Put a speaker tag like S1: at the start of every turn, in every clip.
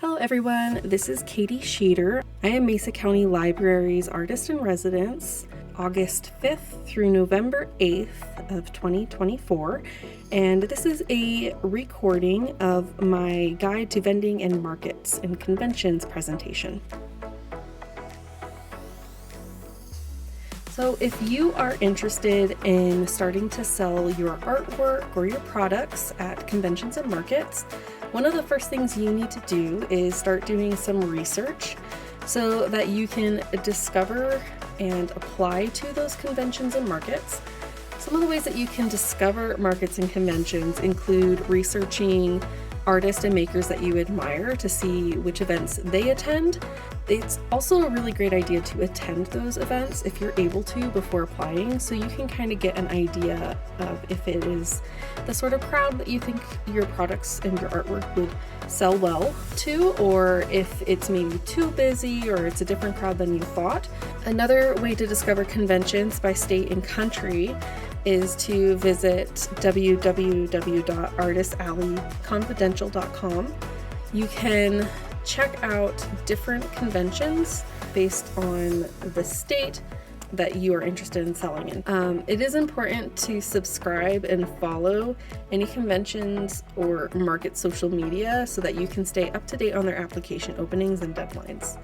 S1: Hello everyone, this is Katie Sheeter. I am Mesa County Libraries Artist in Residence, August 5th through November 8th of 2024, and this is a recording of my Guide to Vending and Markets and Conventions presentation. So if you are interested in starting to sell your artwork or your products at conventions and markets, one of the first things you need to do is start doing some research so that you can discover and apply to those conventions and markets. Some of the ways that you can discover markets and conventions include researching artists and makers that you admire to see which events they attend. It's also a really great idea to attend those events if you're able to before applying, so you can kind of get an idea of if it is the sort of crowd that you think your products and your artwork would sell well to, or if it's maybe too busy or it's a different crowd than you thought. Another way to discover conventions by state and country is to visit www.artistalleyconfidential.com. You can check out different conventions based on the state that you are interested in selling in. It is important to subscribe and follow any conventions or market social media so that you can stay up to date on their application openings and deadlines.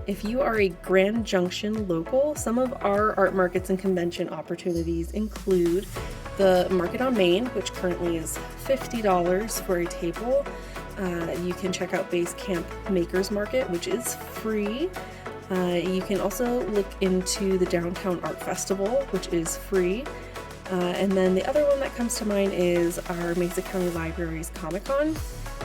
S1: If you are a Grand Junction local, some of our art markets and convention opportunities include the Market on Main, which currently is $50 for a table. You can check out Base Camp Makers Market, which is free. You can also look into the Downtown Art Festival, which is free. And then the other one that comes to mind is our Mesa County Libraries Comic-Con.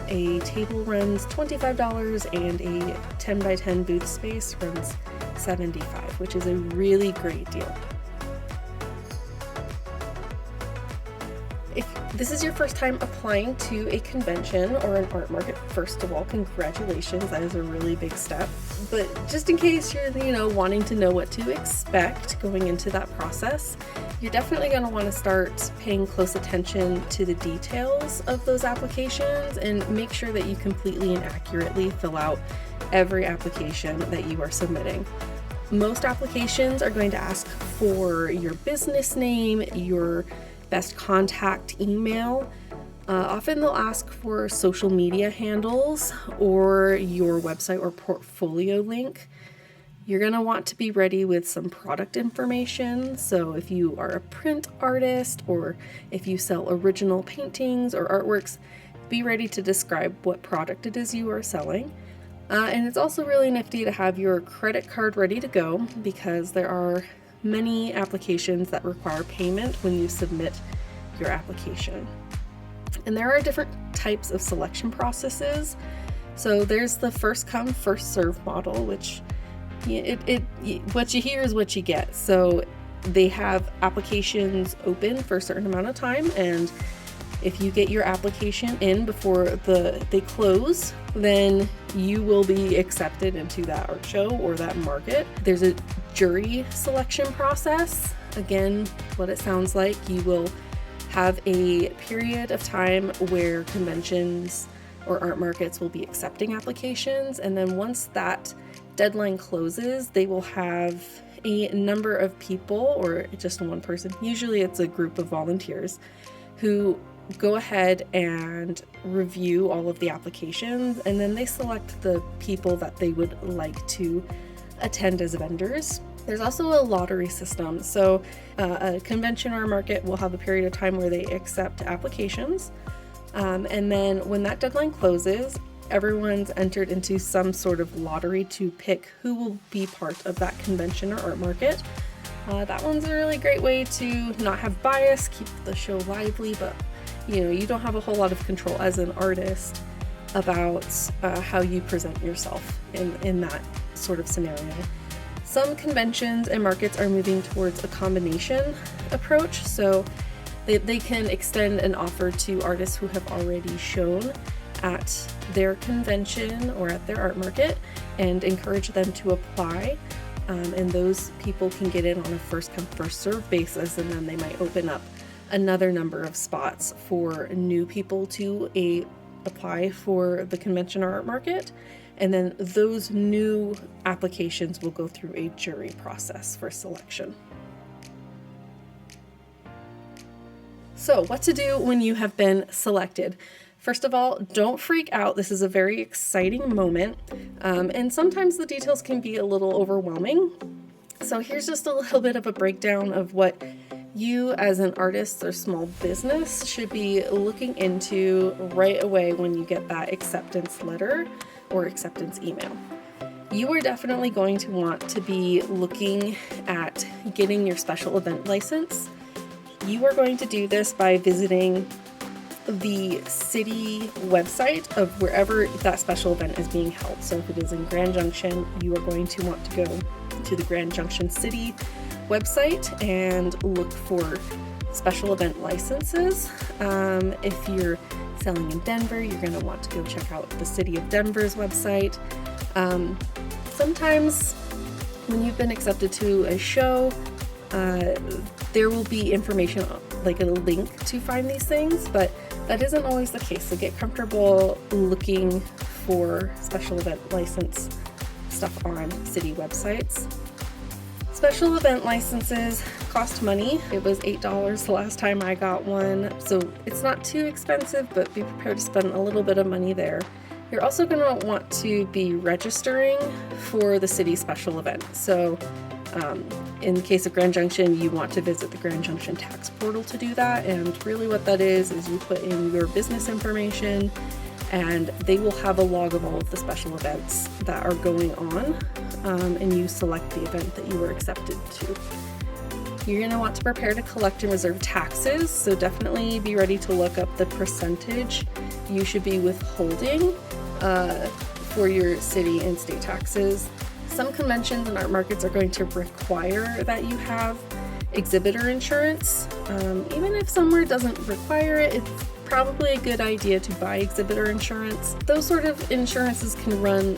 S1: A table runs $25 and a 10 by 10 booth space runs $75, which is a really great deal. If this is your first time applying to a convention or an art market, first of all, congratulations, that is a really big step. But just in case you're, wanting to know what to expect going into that process, you're definitely going to want to start paying close attention to the details of those applications and make sure that you completely and accurately fill out every application that you are submitting. Most applications are going to ask for your business name, your best contact email. Often they'll ask for social media handles or your website or portfolio link. You're going to want to be ready with some product information. So if you are a print artist or if you sell original paintings or artworks, be ready to describe what product it is you are selling. And it's also really nifty to have your credit card ready to go because there are many applications that require payment when you submit your application. And there are different types of selection processes. So there's the first come, first serve model, which what you hear is what you get. So they have applications open for a certain amount of time, and if you get your application in before they close, then you will be accepted into that art show or that market. There's a jury selection process. Again, what it sounds like, you will have a period of time where conventions or art markets will be accepting applications, and then once that deadline closes, they will have a number of people, or just one person, usually it's a group of volunteers, who go ahead and review all of the applications, and then they select the people that they would like to attend as vendors. There's also a lottery system. So a convention or a market will have a period of time where they accept applications. And then when that deadline closes, everyone's entered into some sort of lottery to pick who will be part of that convention or art market. That one's a really great way to not have bias, keep the show lively, but you don't have a whole lot of control as an artist about how you present yourself in that sort of scenario. Some conventions and markets are moving towards a combination approach, so they can extend an offer to artists who have already shown at their convention or at their art market and encourage them to apply. And those people can get in on a first come first serve basis, and then they might open up another number of spots for new people to a apply for the convention or art market. And then those new applications will go through a jury process for selection. So what to do when you have been selected? First of all, don't freak out. This is a very exciting moment. And sometimes the details can be a little overwhelming. So here's just a little bit of a breakdown of what you as an artist or small business should be looking into right away when you get that acceptance letter or acceptance email. You are definitely going to want to be looking at getting your special event license. You are going to do this by visiting the city website of wherever that special event is being held. So if it is in Grand Junction, you are going to want to go to the Grand Junction City website and look for special event licenses. If you're selling in Denver, you're going to want to go check out the City of Denver's website. Sometimes when you've been accepted to a show, there will be information like a link to find these things, but that isn't always the case. So get comfortable looking for special event license stuff on city websites. Special event licenses cost money. It was $8 the last time I got one, so it's not too expensive, but be prepared to spend a little bit of money there. You're also going to want to be registering for the city special event. So in the case of Grand Junction, you want to visit the Grand Junction tax portal to do that. And really what that is you put in your business information and they will have a log of all of the special events that are going on, and you select the event that you were accepted to. You're going to want to prepare to collect and reserve taxes, so definitely be ready to look up the percentage you should be withholding for your city and state taxes. Some conventions and art markets are going to require that you have exhibitor insurance. Even if somewhere doesn't require it, it's probably a good idea to buy exhibitor insurance. Those sort of insurances can run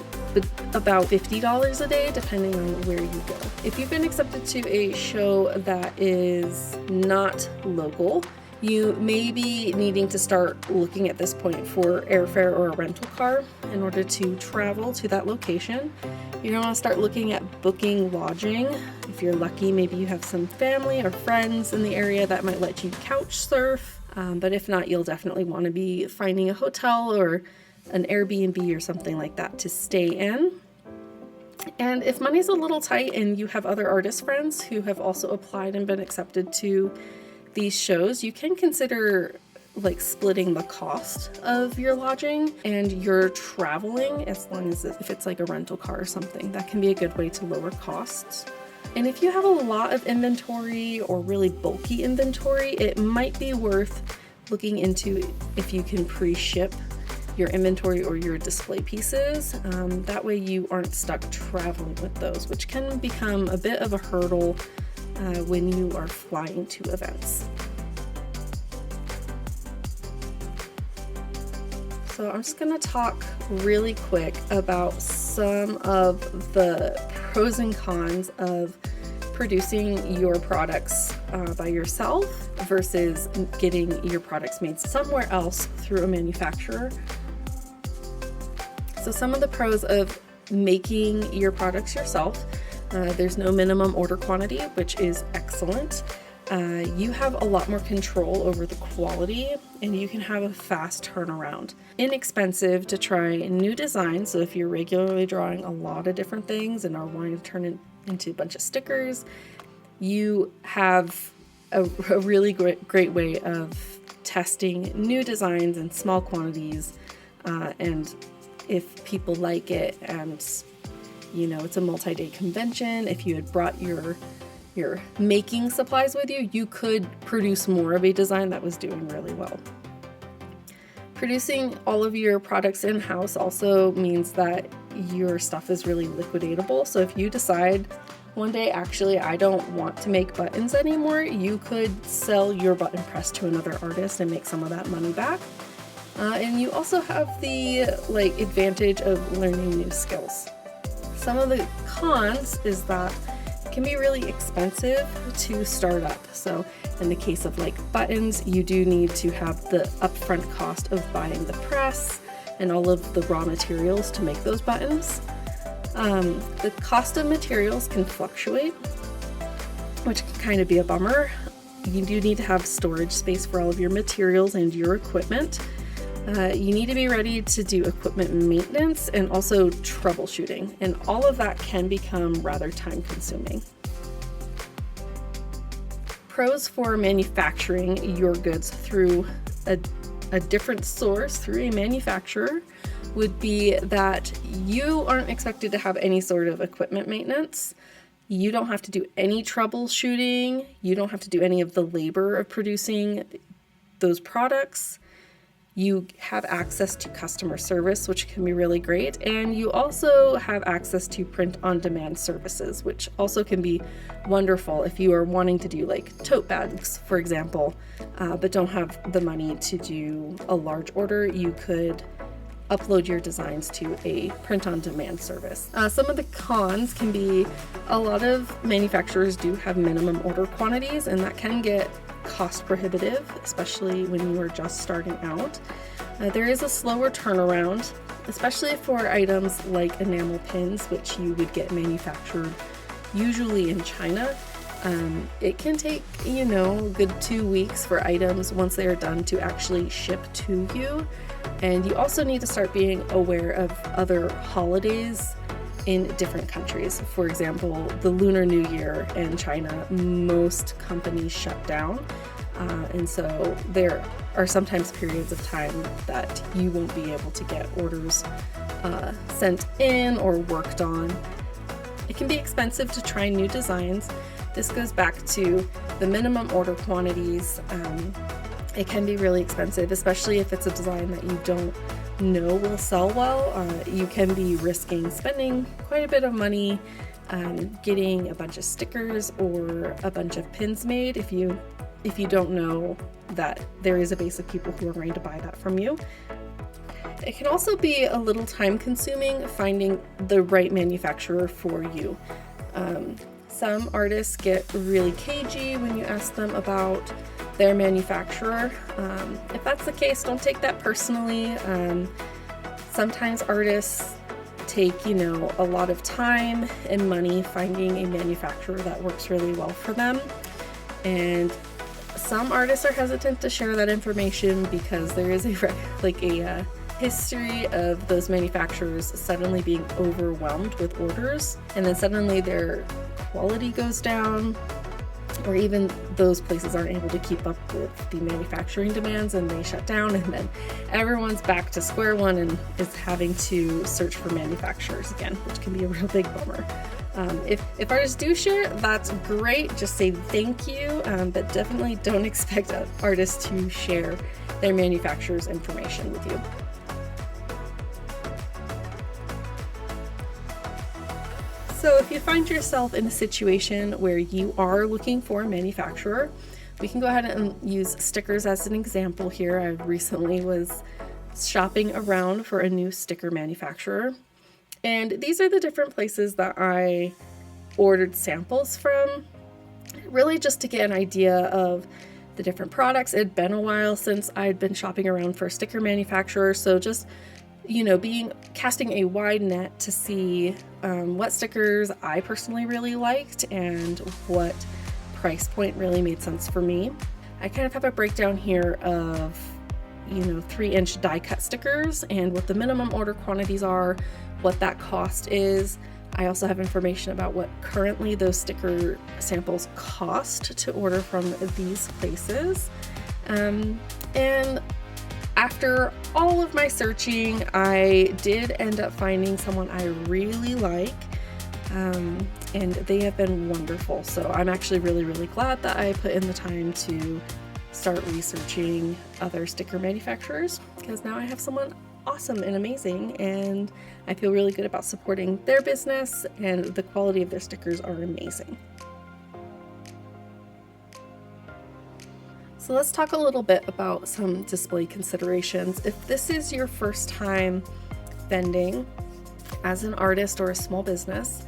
S1: about $50 a day depending on where you go. If you've been accepted to a show that is not local, you may be needing to start looking at this point for airfare or a rental car in order to travel to that location. You're going to want to start looking at booking lodging. If you're lucky, maybe you have some family or friends in the area that might let you couch surf. But if not, you'll definitely want to be finding a hotel or an Airbnb or something like that to stay in. And if money's a little tight and you have other artist friends who have also applied and been accepted to these shows, you can consider like splitting the cost of your lodging and your traveling, as long as if it's like a rental car or something. That can be a good way to lower costs. And if you have a lot of inventory or really bulky inventory, it might be worth looking into if you can pre-ship your inventory or your display pieces. That way you aren't stuck traveling with those, which can become a bit of a hurdle when you are flying to events. So I'm just going to talk really quick about some of the pros and cons of producing your products by yourself versus getting your products made somewhere else through a manufacturer. So some of the pros of making your products yourself: there's no minimum order quantity, which is excellent. You have a lot more control over the quality and you can have a fast turnaround. Inexpensive to try new designs. So if you're regularly drawing a lot of different things and are wanting to turn it into a bunch of stickers, you have a really great way of testing new designs in small quantities. And if people like it, and you know, it's a multi-day convention, if you had brought your making supplies with you, you could produce more of a design that was doing really well. Producing all of your products in-house also means that your stuff is really liquidatable. So if you decide one day, actually, I don't want to make buttons anymore, you could sell your button press to another artist and make some of that money back. And you also have the advantage of learning new skills. Some of the cons is that it can be really expensive to start up. So in the case of buttons, you do need to have the upfront cost of buying the press, and all of the raw materials to make those buttons. The cost of materials can fluctuate, which can kind of be a bummer. You do need to have storage space for all of your materials and your equipment. You need to be ready to do equipment maintenance and also troubleshooting, and all of that can become rather time consuming. Pros for manufacturing your goods through a different source, through a manufacturer, would be that you aren't expected to have any sort of equipment maintenance. You don't have to do any troubleshooting. You don't have to do any of the labor of producing those products. You have access to customer service, which can be really great. And you also have access to print-on-demand services, which also can be wonderful if you are wanting to do like tote bags, for example, but don't have the money to do a large order. You could upload your designs to a print-on-demand service. Some of the cons can be a lot of manufacturers do have minimum order quantities, and that can get cost prohibitive, especially when you are just starting out. There is a slower turnaround, especially for items like enamel pins, which you would get manufactured usually in China. It can take, a good 2 weeks for items, once they are done, to actually ship to you. And you also need to start being aware of other holidays in different countries. For example, the Lunar New Year in China, most companies shut down. And so there are sometimes periods of time that you won't be able to get orders sent in or worked on. It can be expensive to try new designs. This goes back to the minimum order quantities. It can be really expensive, especially if it's a design that you don't know will sell well. You can be risking spending quite a bit of money getting a bunch of stickers or a bunch of pins made if you don't know that there is a base of people who are going to buy that from you. It can also be a little time consuming finding the right manufacturer for you. Some artists get really cagey when you ask them about their manufacturer. If that's the case, don't take that personally. Sometimes artists take, a lot of time and money finding a manufacturer that works really well for them. And some artists are hesitant to share that information because there is a history of those manufacturers suddenly being overwhelmed with orders, and then suddenly their quality goes down, or even those places aren't able to keep up with the manufacturing demands and they shut down, and then everyone's back to square one and is having to search for manufacturers again, which can be a real big bummer. If artists do share, that's great. Just say thank you, but definitely don't expect artists to share their manufacturer's information with you. So if you find yourself in a situation where you are looking for a manufacturer, we can go ahead and use stickers as an example here. I recently was shopping around for a new sticker manufacturer, and these are the different places that I ordered samples from, really just to get an idea of the different products. It had been a while since I'd been shopping around for a sticker manufacturer, so just casting a wide net to see what stickers I personally really liked and what price point really made sense for me. I kind of have a breakdown here of 3-inch die cut stickers and what the minimum order quantities are, what that cost is. I also have information about what currently those sticker samples cost to order from these places. And after all of my searching, I did end up finding someone I really like, and they have been wonderful. So I'm actually really, really glad that I put in the time to start researching other sticker manufacturers, because now I have someone awesome and amazing, and I feel really good about supporting their business, and the quality of their stickers are amazing. So let's talk a little bit about some display considerations. If this is your first time vending as an artist or a small business,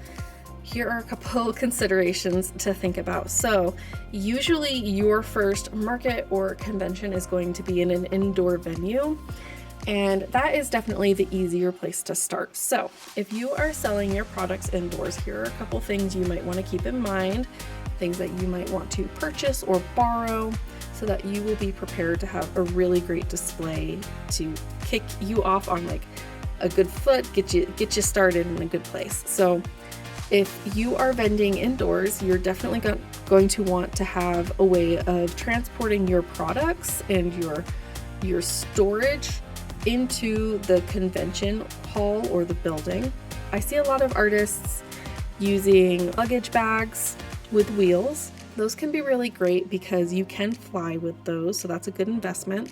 S1: here are a couple considerations to think about. So usually your first market or convention is going to be in an indoor venue. And that is definitely the easier place to start. So if you are selling your products indoors, here are a couple things you might want to keep in mind, things that you might want to purchase or borrow so that you will be prepared to have a really great display to kick you off on like a good foot, get you started in a good place. So if you are vending indoors, you're definitely going to want to have a way of transporting your products and your storage into the convention hall or the building. I see a lot of artists using luggage bags with wheels. Those can be really great because you can fly with those, so that's a good investment.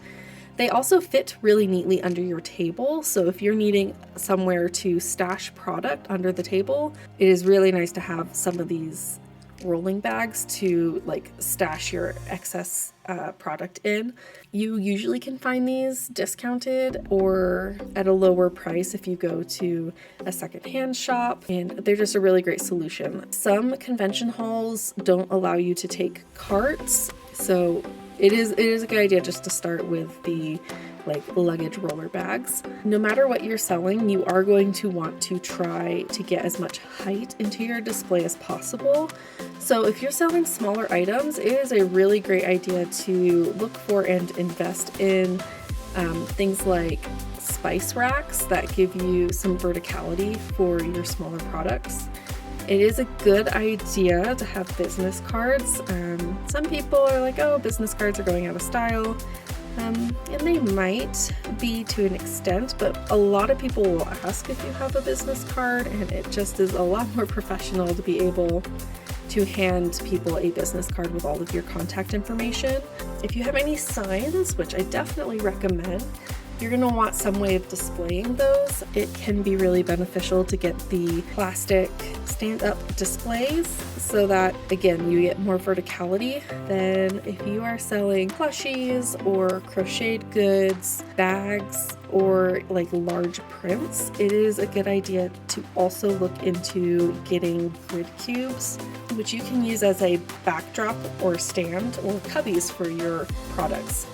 S1: They also fit really neatly under your table, so if you're needing somewhere to stash product under the table, it is really nice to have some of these rolling bags to like stash your excess product in. You usually can find these discounted or at a lower price if you go to a secondhand shop, and they're just a really great solution. Some convention halls don't allow you to take carts, so it is a good idea just to start with the like luggage roller bags. No matter what you're selling, you are going to want to try to get as much height into your display as possible. So if you're selling smaller items, it is a really great idea to look for and invest in things like spice racks that give you some verticality for your smaller products. It is a good idea to have business cards. Some people are like, oh, business cards are going out of style. And they might be to an extent, but a lot of people will ask if you have a business card, and it just is a lot more professional to be able to hand people a business card with all of your contact information. If you have any signs, which I definitely recommend, you're going to want some way of displaying those. It can be really beneficial to get the plastic stand-up displays so that, again, you get more verticality than if you are selling plushies or crocheted goods, bags, or like large prints. It is a good idea to also look into getting grid cubes, which you can use as a backdrop or stand or cubbies for your products.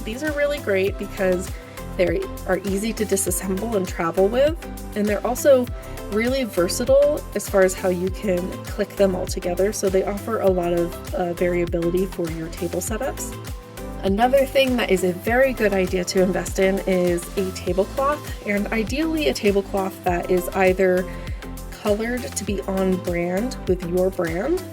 S1: These are really great because they are easy to disassemble and travel with, and they're also really versatile as far as how you can click them all together, so they offer a lot of variability for your table setups. Another thing that is a very good idea to invest in is a tablecloth, and ideally a tablecloth that is either colored to be on brand with your brand.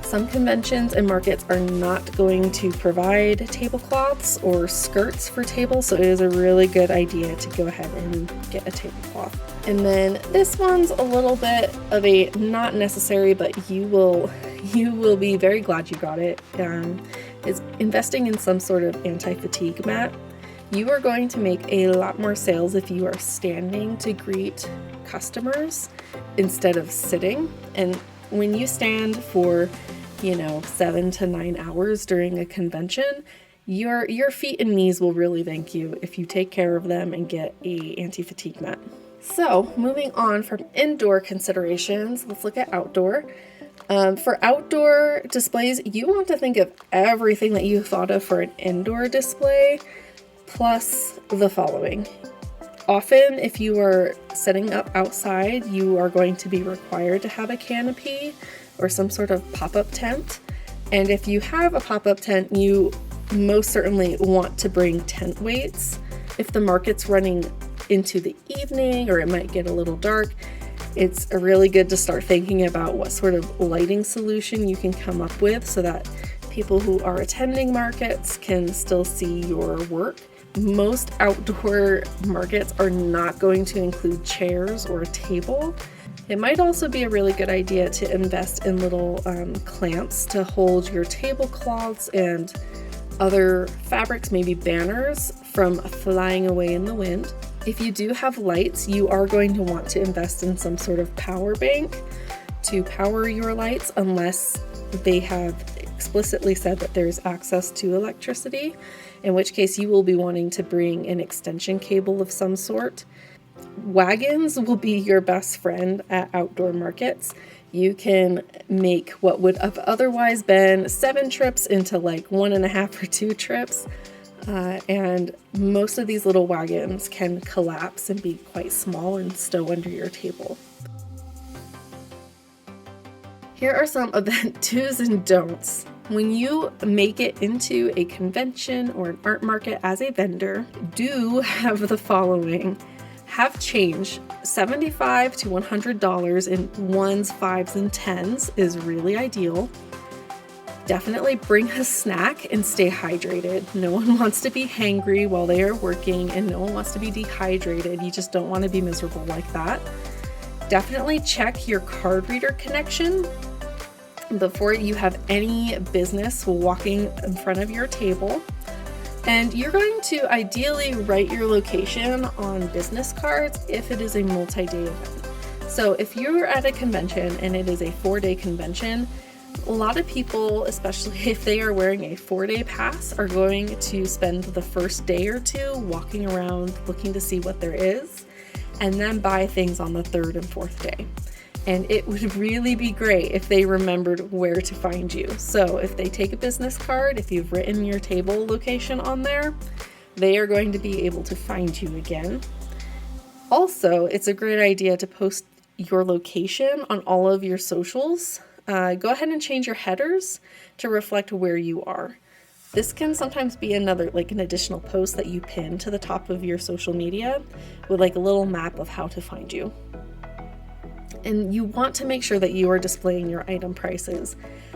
S1: Some conventions and markets are not going to provide tablecloths or skirts for tables, so it is a really good idea to go ahead and get a tablecloth. And then this one's a little bit of a not necessary, but you will be very glad you got it. Is investing in some sort of anti-fatigue mat. You are going to make a lot more sales if you are standing to greet customers instead of sitting. And when you stand for 7 to 9 hours during a convention, your feet and knees will really thank you if you take care of them and get a anti-fatigue mat. So moving on from indoor considerations, let's look at outdoor. For outdoor displays, you want to think of everything that you thought of for an indoor display, plus the following. Often, if you are setting up outside, you are going to be required to have a canopy or some sort of pop-up tent. And if you have a pop-up tent, you most certainly want to bring tent weights. If the market's running into the evening or it might get a little dark, it's really good to start thinking about what sort of lighting solution you can come up with so that people who are attending markets can still see your work. Most outdoor markets are not going to include chairs or a table. It might also be a really good idea to invest in little clamps to hold your tablecloths and other fabrics, maybe banners, from flying away in the wind. If you do have lights, you are going to want to invest in some sort of power bank to power your lights unless they have explicitly said that there's access to electricity, in which case you will be wanting to bring an extension cable of some sort. Wagons will be your best friend at outdoor markets. You can make what would have otherwise been 7 trips into like 1.5 or 2 trips. And most of these little wagons can collapse and be quite small and stow under your table. Here are some of the do's and don'ts. When you make it into a convention or an art market as a vendor, do have the following. Have change. $75 to $100 in ones, fives, and tens is really ideal. Definitely bring a snack and stay hydrated. No one wants to be hangry while they are working, and no one wants to be dehydrated. You just don't want to be miserable like that. Definitely check your card reader connection before you have any business walking in front of your table. And you're going to ideally write your location on business cards if it is a multi-day event. So if you're at a convention and it is a 4-day convention, a lot of people, especially if they are wearing a 4-day pass, are going to spend the first day or two walking around looking to see what there is, and then buy things on the 3rd and 4th day. And it would really be great if they remembered where to find you. So if they take a business card, if you've written your table location on there, they are going to be able to find you again. Also, it's a great idea to post your location on all of your socials. Go ahead and change your headers to reflect where you are. This can sometimes be an additional post that you pin to the top of your social media with like a little map of how to find you. And you want to make sure that you are displaying your item prices.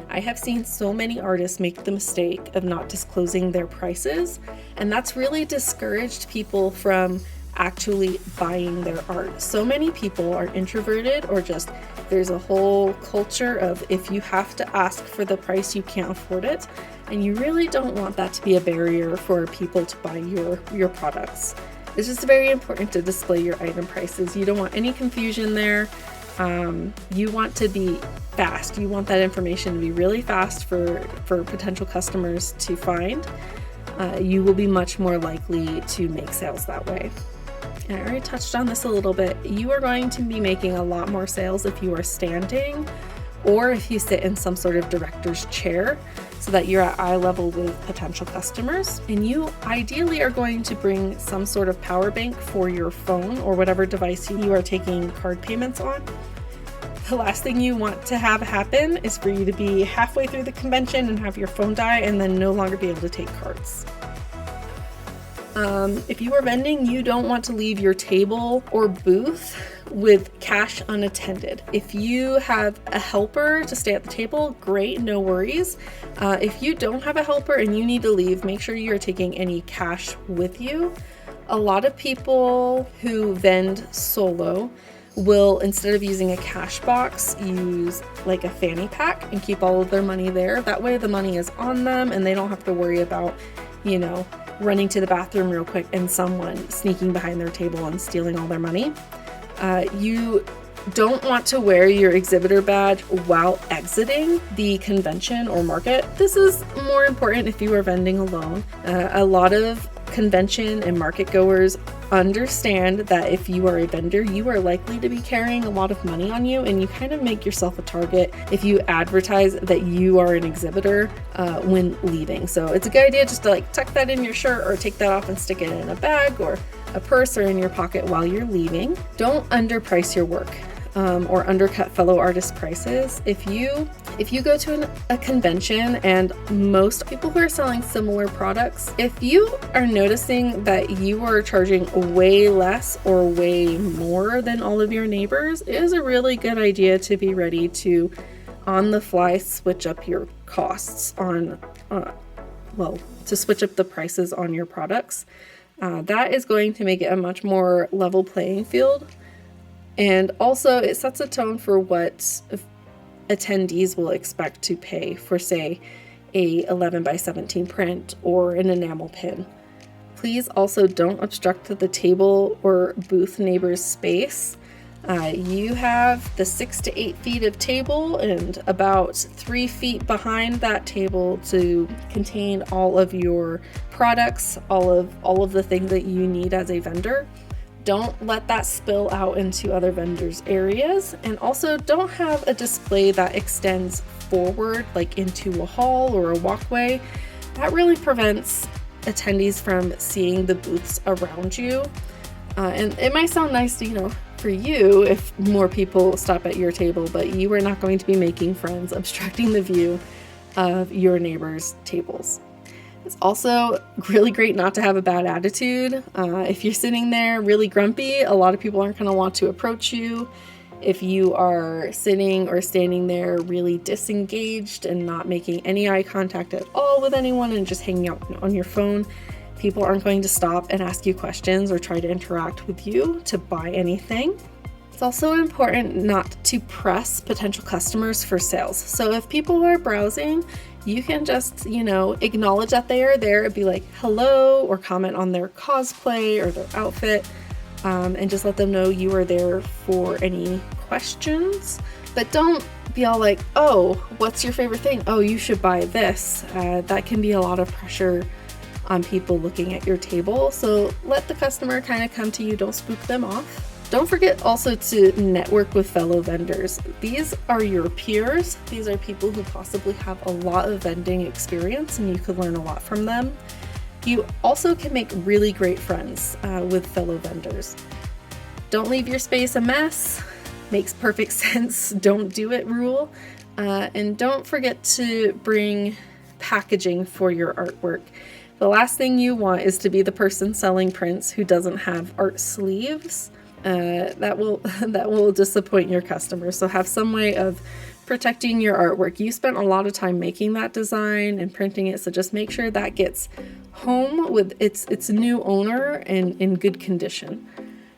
S1: I have seen so many artists make the mistake of not disclosing their prices, and that's really discouraged people from actually buying their art. So many people are introverted, or just there's a whole culture of if you have to ask for the price, you can't afford it, and you really don't want that to be a barrier for people to buy your products. It's just very important to display your item prices. You don't want any confusion there. You want to be fast. You want that information to be really fast for potential customers to find. You will be much more likely to make sales that way. And I already touched on this a little bit. You are going to be making a lot more sales if you are standing or if you sit in some sort of director's chair so that you're at eye level with potential customers. And you ideally are going to bring some sort of power bank for your phone or whatever device you are taking card payments on. The last thing you want to have happen is for you to be halfway through the convention and have your phone die and then no longer be able to take cards. If you are vending, you don't want to leave your table or booth with cash unattended. If you have a helper to stay at the table, great, no worries. If you don't have a helper and you need to leave, make sure you are taking any cash with you. A lot of people who vend solo will, instead of using a cash box, use like a fanny pack and keep all of their money there. That way the money is on them and they don't have to worry about, running to the bathroom real quick and someone sneaking behind their table and stealing all their money. You don't want to wear your exhibitor badge while exiting the convention or market. This is more important if you are vending alone. A lot of convention and market goers understand that if you are a vendor, you are likely to be carrying a lot of money on you, and you kind of make yourself a target if you advertise that you are an exhibitor when leaving. So it's a good idea just to tuck that in your shirt or take that off and stick it in a bag or a purse or in your pocket while you're leaving. Don't underprice your work. Or undercut fellow artists' prices. If you go to a convention, and most people who are selling similar products, if you are noticing that you are charging way less or way more than all of your neighbors, it is a really good idea to be ready to on the fly switch up your costs to switch up the prices on your products. That is going to make it a much more level playing field. And also it sets a tone for what attendees will expect to pay for, say, a 11 by 17 print or an enamel pin. Please also don't obstruct the table or booth neighbor's space. You have the 6 to 8 feet of table and about 3 feet behind that table to contain all of your products, all of the things that you need as a vendor. Don't let that spill out into other vendors' areas, and also don't have a display that extends forward into a hall or a walkway. That really prevents attendees from seeing the booths around you. And it might sound nice to, for you if more people stop at your table, but you are not going to be making friends obstructing the view of your neighbors' tables. It's also really great not to have a bad attitude. If you're sitting there really grumpy, a lot of people aren't going to want to approach you. If you are sitting or standing there really disengaged and not making any eye contact at all with anyone and just hanging out on your phone, people aren't going to stop and ask you questions or try to interact with you to buy anything. It's also important not to press potential customers for sales. So if people are browsing, you can just, acknowledge that they are there and be like, hello, or comment on their cosplay or their outfit, and just let them know you are there for any questions. But don't be all like, oh, what's your favorite thing? Oh, you should buy this. That can be a lot of pressure on people looking at your table. So let the customer kind of come to you. Don't spook them off. Don't forget also to network with fellow vendors. These are your peers. These are people who possibly have a lot of vending experience and you could learn a lot from them. You also can make really great friends with fellow vendors. Don't leave your space a mess. Makes perfect sense. Don't do it rule. And don't forget to bring packaging for your artwork. The last thing you want is to be the person selling prints who doesn't have art sleeves. That will disappoint your customers. So have some way of protecting your artwork. You spent a lot of time making that design and printing it, so just make sure that gets home with its new owner and in good condition.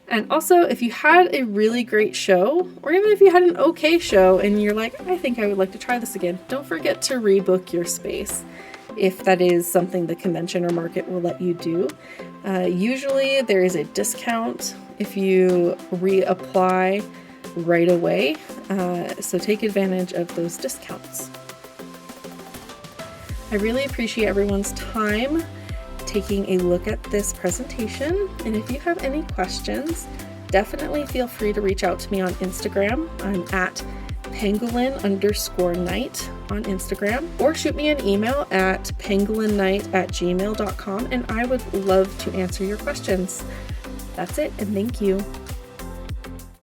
S1: And also, if you had a really great show, or even if you had an okay show and you're like, I think I would like to try this again, don't forget to rebook your space if that is something the convention or market will let you do. Usually there is a discount if you reapply right away, so take advantage of those discounts. I really appreciate everyone's time taking a look at this presentation, and if you have any questions, definitely feel free to reach out to me on Instagram. I'm at pangolin_night on Instagram, or shoot me an email at pangolinnight@gmail.com, and I would love to answer your questions. That's it, and thank you.